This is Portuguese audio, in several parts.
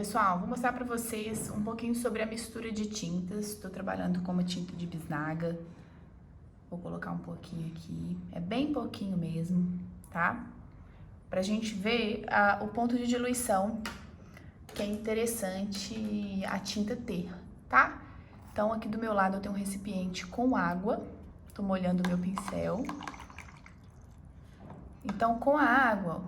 pessoal, vou mostrar para vocês um pouquinho sobre a mistura de tintas. Estou trabalhando com uma tinta de bisnaga. Vou colocar um pouquinho aqui, é bem pouquinho mesmo, tá? Pra gente ver o ponto de diluição que é interessante a tinta ter, tá? Então, aqui do meu lado eu tenho um recipiente com água, tô molhando o meu pincel. Então, com a água,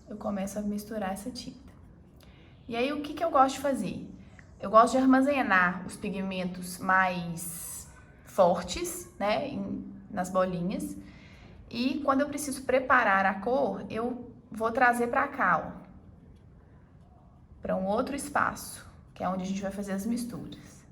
eu começo a misturar essa tinta. E aí, o que eu gosto de fazer? Eu gosto de armazenar os pigmentos mais fortes, né, nas bolinhas. E quando eu preciso preparar a cor, eu vou trazer pra cá, ó, pra um outro espaço, que é onde a gente vai fazer as misturas.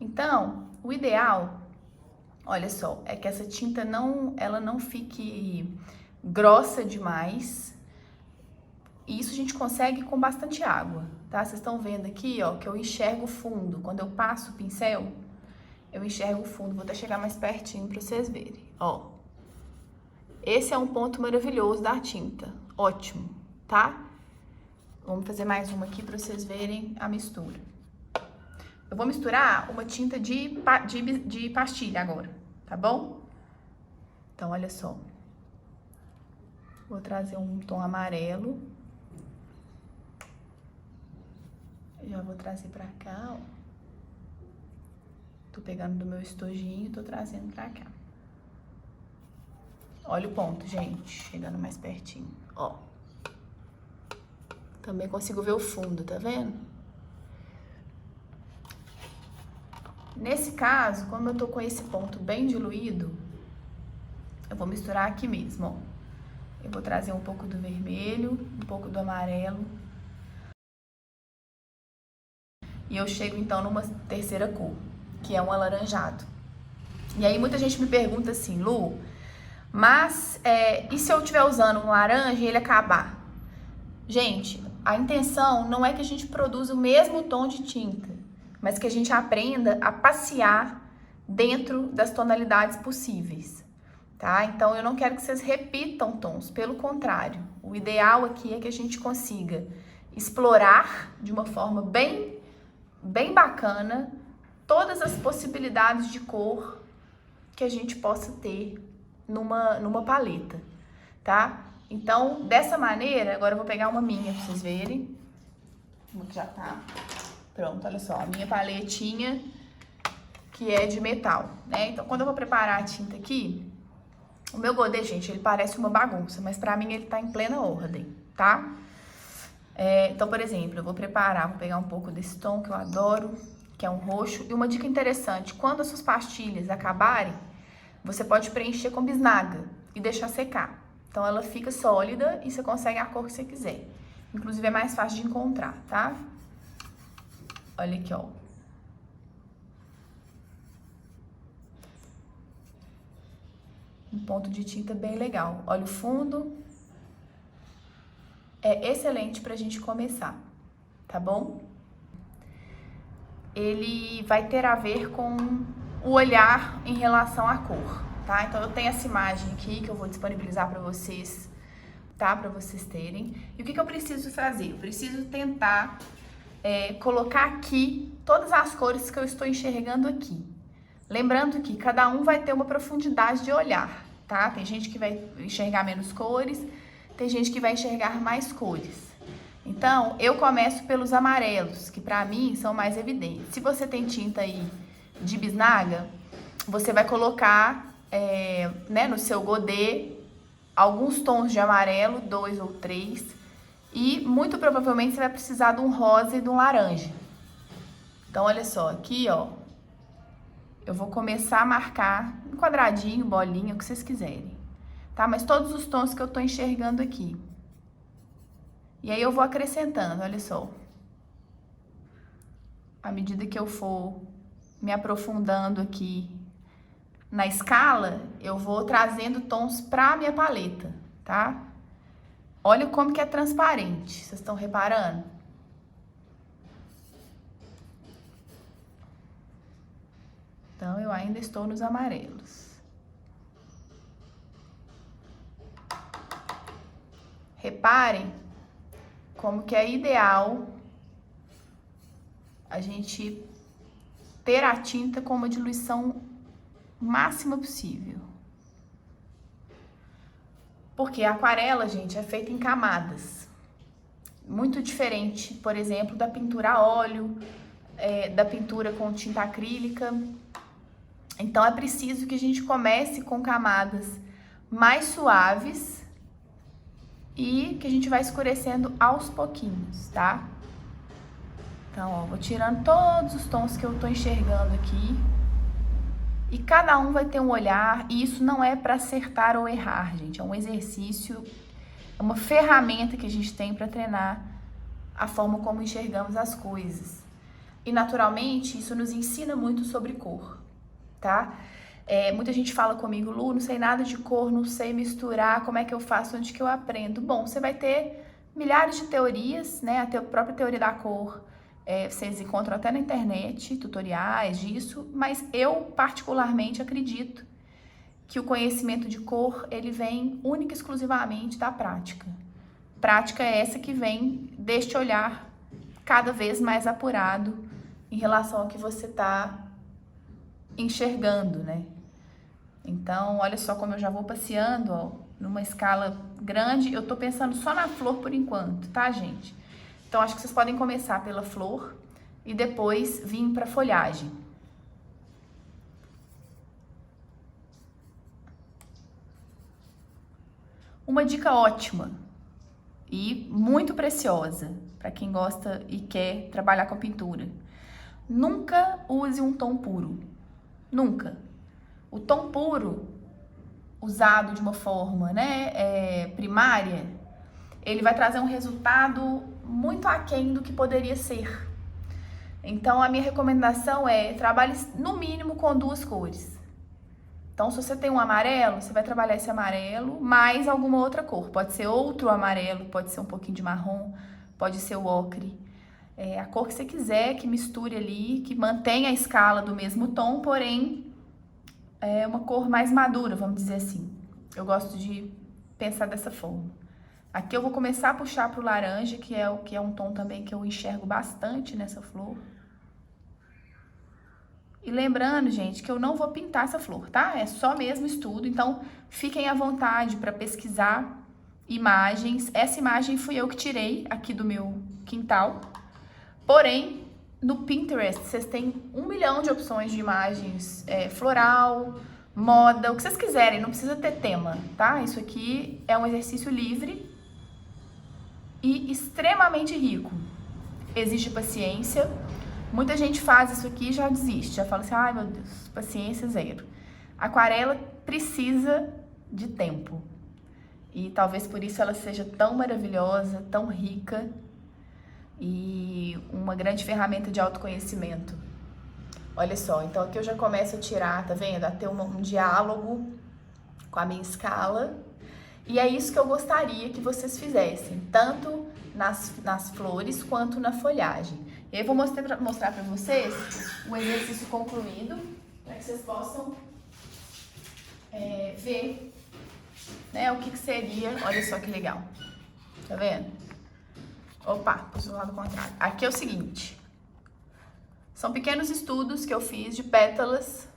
Então, o ideal, olha só, é que essa tinta ela não fique grossa demais. E isso a gente consegue com bastante água, tá? Vocês estão vendo aqui, ó, que eu enxergo o fundo. Quando eu passo o pincel, eu enxergo o fundo. Vou até chegar mais pertinho pra vocês verem, ó. Esse é um ponto maravilhoso da tinta. Ótimo, tá? Vamos fazer mais uma aqui pra vocês verem a mistura. Eu vou misturar uma tinta de pastilha agora, tá bom? Então, olha só. Vou trazer um tom amarelo. Já vou trazer pra cá, ó. Tô pegando do meu estojinho e tô trazendo pra cá. Olha o ponto, gente. Chegando mais pertinho, ó. Também consigo ver o fundo, tá vendo? Nesse caso, como eu tô com esse ponto bem diluído, eu vou misturar aqui mesmo, ó. Eu vou trazer um pouco do vermelho, um pouco do amarelo. E eu chego, então, numa terceira cor, que é um alaranjado. E aí, muita gente me pergunta assim, Lu, mas e se eu estiver usando um laranja e ele acabar? Gente, a intenção não é que a gente produza o mesmo tom de tinta, mas que a gente aprenda a passear dentro das tonalidades possíveis, tá? Então, eu não quero que vocês repitam tons, pelo contrário. O ideal aqui é que a gente consiga explorar de uma forma bem bacana todas as possibilidades de cor que a gente possa ter numa paleta, tá? Então, dessa maneira, agora eu vou pegar uma minha pra vocês verem. Como que já tá. Pronto, olha só, a minha paletinha, que é de metal, né? Então, quando eu vou preparar a tinta aqui, o meu godê, gente, ele parece uma bagunça, mas pra mim ele tá em plena ordem, tá? Então, por exemplo, eu vou pegar um pouco desse tom que eu adoro, que é um roxo. E uma dica interessante, quando as suas pastilhas acabarem, você pode preencher com bisnaga e deixar secar. Então, ela fica sólida e você consegue a cor que você quiser. Inclusive, é mais fácil de encontrar, tá? Olha aqui, ó. Um ponto de tinta bem legal. Olha o fundo. É excelente pra gente começar, tá bom? Ele vai ter a ver com o olhar em relação à cor, tá? Então, eu tenho essa imagem aqui que eu vou disponibilizar pra vocês, tá? Pra vocês terem. E o que eu preciso fazer? Eu preciso tentar colocar aqui todas as cores que eu estou enxergando aqui. Lembrando que cada um vai ter uma profundidade de olhar, tá? Tem gente que vai enxergar menos cores, tem gente que vai enxergar mais cores. Então, eu começo pelos amarelos, que pra mim são mais evidentes. Se você tem tinta aí de bisnaga, você vai colocar né, no seu godê alguns tons de amarelo, 2 ou 3, e muito provavelmente você vai precisar de um rosa e de um laranja. Então, olha só, aqui, ó, eu vou começar a marcar um quadradinho, bolinha, o que vocês quiserem, tá? Mas todos os tons que eu tô enxergando aqui. E aí eu vou acrescentando, olha só. À medida que eu for me aprofundando aqui na escala, eu vou trazendo tons pra minha paleta, tá? Olha como que é transparente, vocês estão reparando? Então, eu ainda estou nos amarelos. Reparem como que é ideal a gente ter a tinta com uma diluição máxima possível. Porque a aquarela, gente, é feita em camadas. Muito diferente, por exemplo, da pintura a óleo, da pintura com tinta acrílica. Então é preciso que a gente comece com camadas mais suaves e que a gente vai escurecendo aos pouquinhos, tá? Então, ó, vou tirando todos os tons que eu tô enxergando aqui. E cada um vai ter um olhar, e isso não é para acertar ou errar, gente. É um exercício, é uma ferramenta que a gente tem para treinar a forma como enxergamos as coisas. E, naturalmente, isso nos ensina muito sobre cor, tá? Muita gente fala comigo, Lu, não sei nada de cor, não sei misturar, como é que eu faço, onde que eu aprendo? Bom, você vai ter milhares de teorias, né? A própria teoria da cor, vocês encontram até na internet, tutoriais disso, mas eu particularmente acredito que o conhecimento de cor, ele vem única e exclusivamente da prática. Prática é essa que vem deste olhar cada vez mais apurado em relação ao que você está enxergando, né? Então, olha só como eu já vou passeando, ó, numa escala grande. Eu tô pensando só na flor por enquanto, tá, gente? Então, acho que vocês podem começar pela flor e depois vir para a folhagem. Uma dica ótima e muito preciosa para quem gosta e quer trabalhar com a pintura. Nunca use um tom puro. Nunca. O tom puro, usado de uma forma, né, primária, ele vai trazer um resultado muito aquém do que poderia ser. Então, a minha recomendação é trabalhe no mínimo com 2 cores. Então, se você tem um amarelo, você vai trabalhar esse amarelo mais alguma outra cor. Pode ser outro amarelo, pode ser um pouquinho de marrom, pode ser o ocre. A cor que você quiser, que misture ali, que mantenha a escala do mesmo tom, porém, é uma cor mais madura, vamos dizer assim. Eu gosto de pensar dessa forma. Aqui eu vou começar a puxar pro laranja, que é um tom também que eu enxergo bastante nessa flor. E lembrando, gente, que eu não vou pintar essa flor, tá? É só mesmo estudo, então fiquem à vontade para pesquisar imagens. Essa imagem fui eu que tirei aqui do meu quintal. Porém, no Pinterest, vocês têm 1 milhão de opções de imagens floral, moda, o que vocês quiserem, não precisa ter tema, tá? Isso aqui é um exercício livre e extremamente rico. Exige paciência. Muita gente faz isso aqui e já desiste, já fala assim, ai meu Deus, paciência zero. Aquarela precisa de tempo. E talvez por isso ela seja tão maravilhosa, tão rica e uma grande ferramenta de autoconhecimento. Olha só, então aqui eu já começo a tirar, tá vendo? A ter um diálogo com a minha escala. E é isso que eu gostaria que vocês fizessem, tanto nas flores quanto na folhagem. E aí eu vou mostrar pra vocês o exercício concluído, para que vocês possam ver, né, o que seria. Olha só que legal, tá vendo? Opa, pus do lado contrário. Aqui é o seguinte, são pequenos estudos que eu fiz de pétalas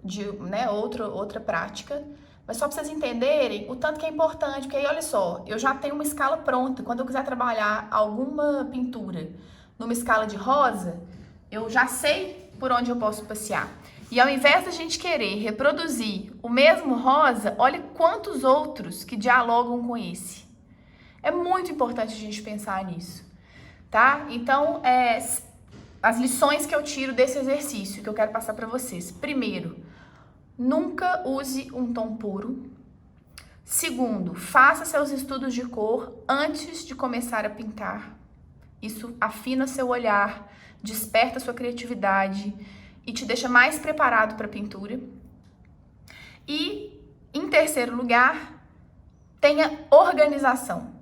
de, né, outra prática, mas só para vocês entenderem o tanto que é importante, porque aí, olha só, eu já tenho uma escala pronta. Quando eu quiser trabalhar alguma pintura numa escala de rosa, eu já sei por onde eu posso passear. E ao invés da gente querer reproduzir o mesmo rosa, olha quantos outros que dialogam com esse. É muito importante a gente pensar nisso, tá? Então, as lições que eu tiro desse exercício que eu quero passar para vocês. Primeiro, nunca use um tom puro. Segundo, faça seus estudos de cor antes de começar a pintar. Isso afina seu olhar, desperta sua criatividade e te deixa mais preparado para a pintura. E, em terceiro lugar, tenha organização,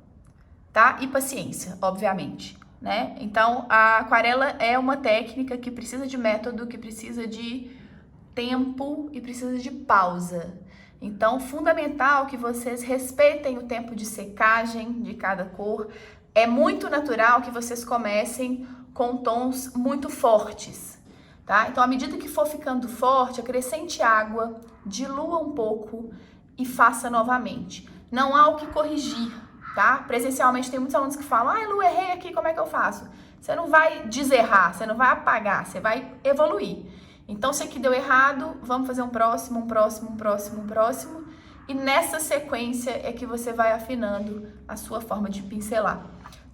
tá? E paciência, obviamente, né? Então, a aquarela é uma técnica que precisa de método, que precisa de tempo e precisa de pausa. Então, fundamental que vocês respeitem o tempo de secagem de cada cor. é muito natural que vocês comecem com tons muito fortes, tá? Então, à medida que for ficando forte, acrescente água, dilua um pouco e faça novamente. Não há o que corrigir, tá? Presencialmente tem muitos alunos que falam, ai, Lu, errei aqui, como é que eu faço? Você não vai deserrar, você não vai apagar, você vai evoluir. Então, se aqui deu errado, vamos fazer um próximo, um próximo, um próximo, um próximo. E nessa sequência é que você vai afinando a sua forma de pincelar,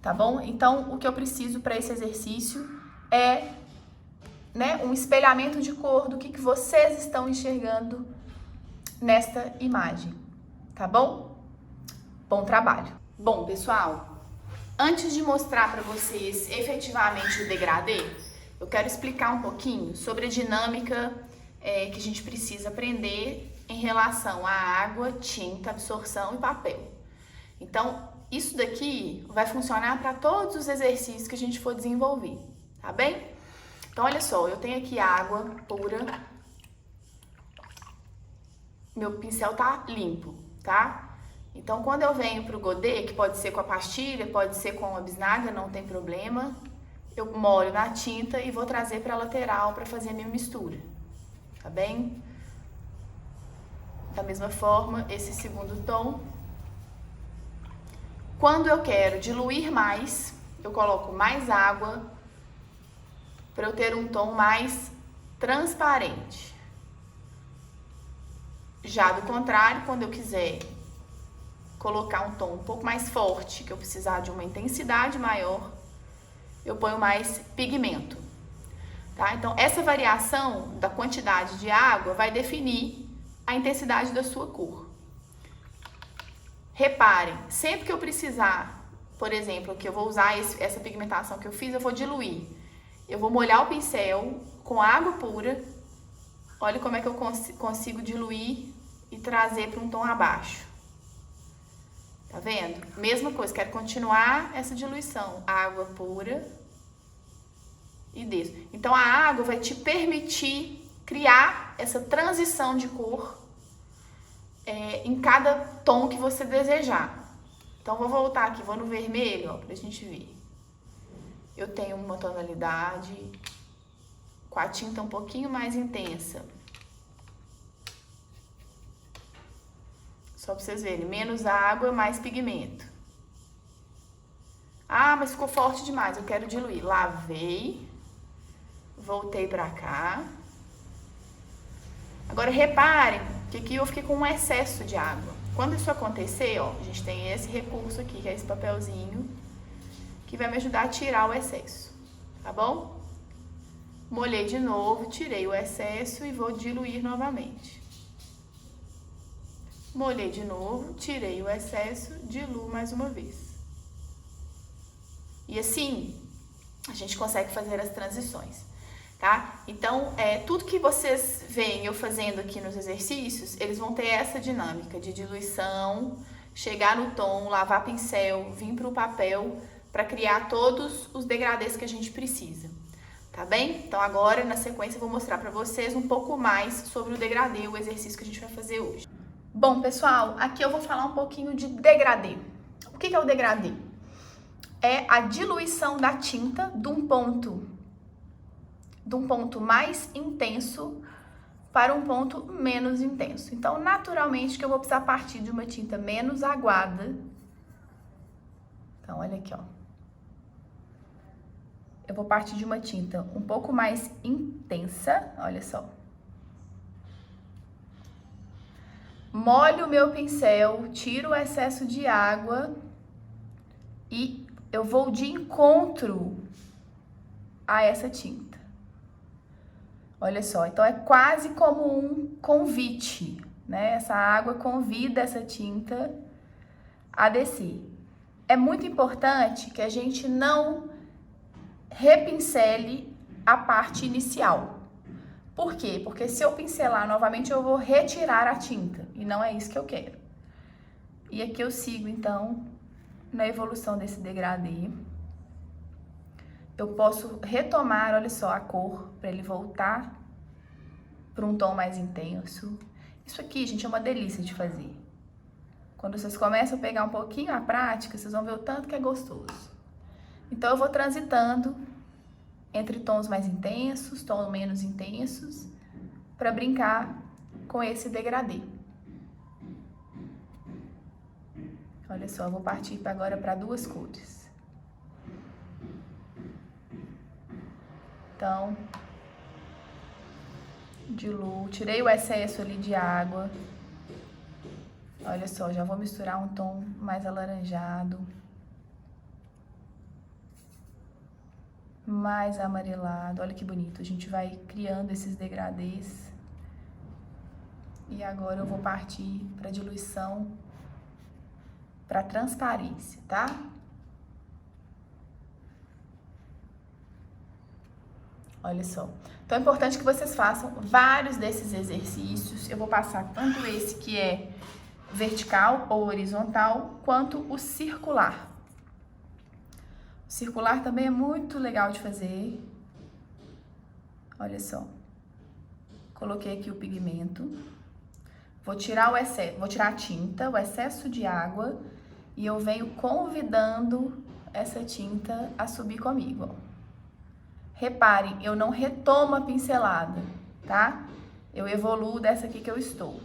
tá bom? Então, o que eu preciso para esse exercício é, né, um espelhamento de cor do que vocês estão enxergando nesta imagem, tá bom? Bom trabalho! Bom, pessoal, antes de mostrar para vocês efetivamente o degradê, eu quero explicar um pouquinho sobre a dinâmica que a gente precisa aprender em relação à água, tinta, absorção e papel. Então, isso daqui vai funcionar para todos os exercícios que a gente for desenvolver, tá bem? Então, olha só, eu tenho aqui água pura, meu pincel tá limpo, tá? Então, quando eu venho pro godê, que pode ser com a pastilha, pode ser com a bisnaga, não tem problema, eu molho na tinta e vou trazer para a lateral para fazer a minha mistura, tá bem? Da mesma forma, esse segundo tom. Quando eu quero diluir mais, eu coloco mais água para eu ter um tom mais transparente. Já do contrário, quando eu quiser colocar um tom um pouco mais forte, que eu precisar de uma intensidade maior, eu ponho mais pigmento, tá? Então, essa variação da quantidade de água vai definir a intensidade da sua cor. Reparem, sempre que eu precisar, por exemplo, que eu vou usar essa pigmentação que eu fiz, eu vou diluir. Eu vou molhar o pincel com água pura. Olha como é que eu consigo diluir e trazer para um tom abaixo. Tá vendo? Mesma coisa, quero continuar essa diluição. Água pura e desço. Então, a água vai te permitir criar essa transição de cor em cada tom que você desejar. Então, vou voltar aqui, vou no vermelho, ó, pra gente ver. Eu tenho uma tonalidade com a tinta um pouquinho mais intensa. Só pra vocês verem, menos água, mais pigmento. Ah, mas ficou forte demais, eu quero diluir. Lavei, voltei pra cá. Agora, reparem que aqui eu fiquei com um excesso de água. Quando isso acontecer, ó, a gente tem esse recurso aqui, que é esse papelzinho, que vai me ajudar a tirar o excesso, tá bom? Molhei de novo, tirei o excesso e vou diluir novamente. Molhei de novo, tirei o excesso, diluo mais uma vez. E assim, a gente consegue fazer as transições. Tá? Então, tudo que vocês veem eu fazendo aqui nos exercícios, eles vão ter essa dinâmica de diluição, chegar no tom, lavar pincel, vir para o papel, para criar todos os degradês que a gente precisa, tá bem? Então, agora, na sequência, eu vou mostrar para vocês um pouco mais sobre o degradê, o exercício que a gente vai fazer hoje. Bom, pessoal, aqui eu vou falar um pouquinho de degradê. O que é o degradê? É a diluição da tinta de um ponto mais intenso para um ponto menos intenso. Então, naturalmente, que eu vou precisar partir de uma tinta menos aguada. Então, olha aqui, ó. Eu vou partir de uma tinta um pouco mais intensa, olha só. Molho o meu pincel, tiro o excesso de água e eu vou de encontro a essa tinta. Olha só, então é quase como um convite, né? Essa água convida essa tinta a descer. É muito importante que a gente não repincele a parte inicial. Por quê? Porque se eu pincelar novamente, eu vou retirar a tinta, e não é isso que eu quero. E aqui eu sigo, então, na evolução desse degradê. Eu posso retomar, olha só, a cor, para ele voltar para um tom mais intenso. Isso aqui, gente, é uma delícia de fazer. Quando vocês começam a pegar um pouquinho a prática, vocês vão ver o tanto que é gostoso. Então, eu vou transitando entre tons mais intensos, tons menos intensos, para brincar com esse degradê. Olha só, eu vou partir agora para 2 cores. Então, diluo, tirei o excesso ali de água. Olha só, já vou misturar um tom mais alaranjado, mais amarelado. Olha que bonito, a gente vai criando esses degradês. E agora eu vou partir para diluição, para transparência, tá? Olha só. Então é importante que vocês façam vários desses exercícios. Eu vou passar tanto esse que é vertical ou horizontal, quanto o circular. O circular também é muito legal de fazer. Olha só. Coloquei aqui o pigmento. Vou tirar o excesso, vou tirar a tinta, o excesso de água, e eu venho convidando essa tinta a subir comigo, ó. Reparem, eu não retomo a pincelada, tá? Eu evoluo dessa aqui que eu estou.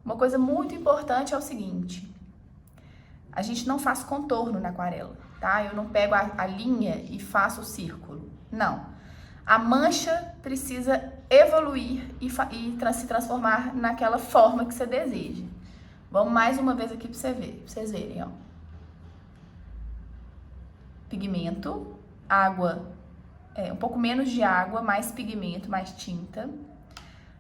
Uma coisa muito importante é o seguinte: a gente não faz contorno na aquarela, tá? Eu não pego a linha e faço o círculo, não. A mancha precisa evoluir e se transformar naquela forma que você deseja. Vamos mais uma vez aqui pra vocês verem, ó. Pigmento, água, um pouco menos de água, mais pigmento, mais tinta.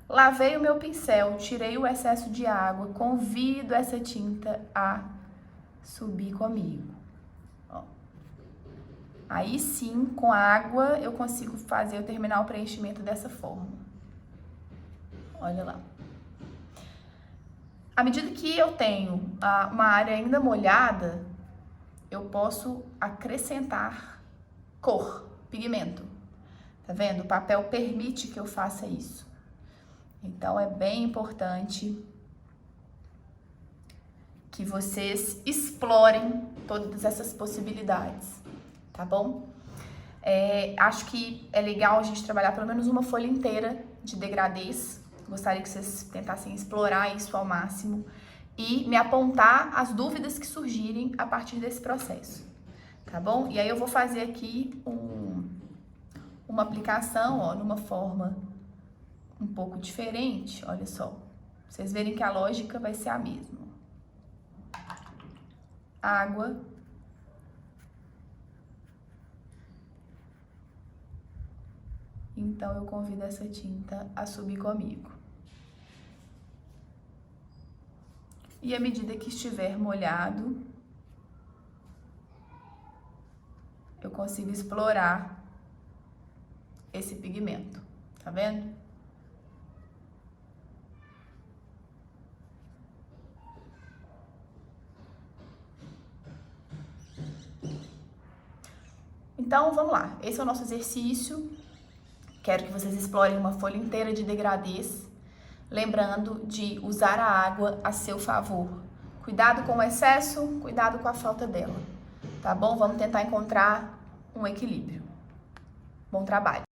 Lavei o meu pincel, tirei o excesso de água, convido essa tinta a subir comigo. Ó. Aí sim, com a água, eu consigo terminar o preenchimento dessa forma. Olha lá. À medida que eu tenho uma área ainda molhada, eu posso acrescentar cor, pigmento. Tá vendo? O papel permite que eu faça isso. Então, é bem importante que vocês explorem todas essas possibilidades, tá bom? Acho que é legal a gente trabalhar pelo menos uma folha inteira de degradês. Gostaria que vocês tentassem explorar isso ao máximo e me apontar as dúvidas que surgirem a partir desse processo, tá bom? E aí eu vou fazer aqui uma aplicação, ó, numa forma um pouco diferente, olha só. Pra vocês verem que a lógica vai ser a mesma. Água. Então, eu convido essa tinta a subir comigo. E à medida que estiver molhado, eu consigo explorar esse pigmento, tá vendo? Então, vamos lá. Esse é o nosso exercício. Quero que vocês explorem uma folha inteira de degradês, lembrando de usar a água a seu favor. Cuidado com o excesso, cuidado com a falta dela, tá bom? Vamos tentar encontrar um equilíbrio. Bom trabalho!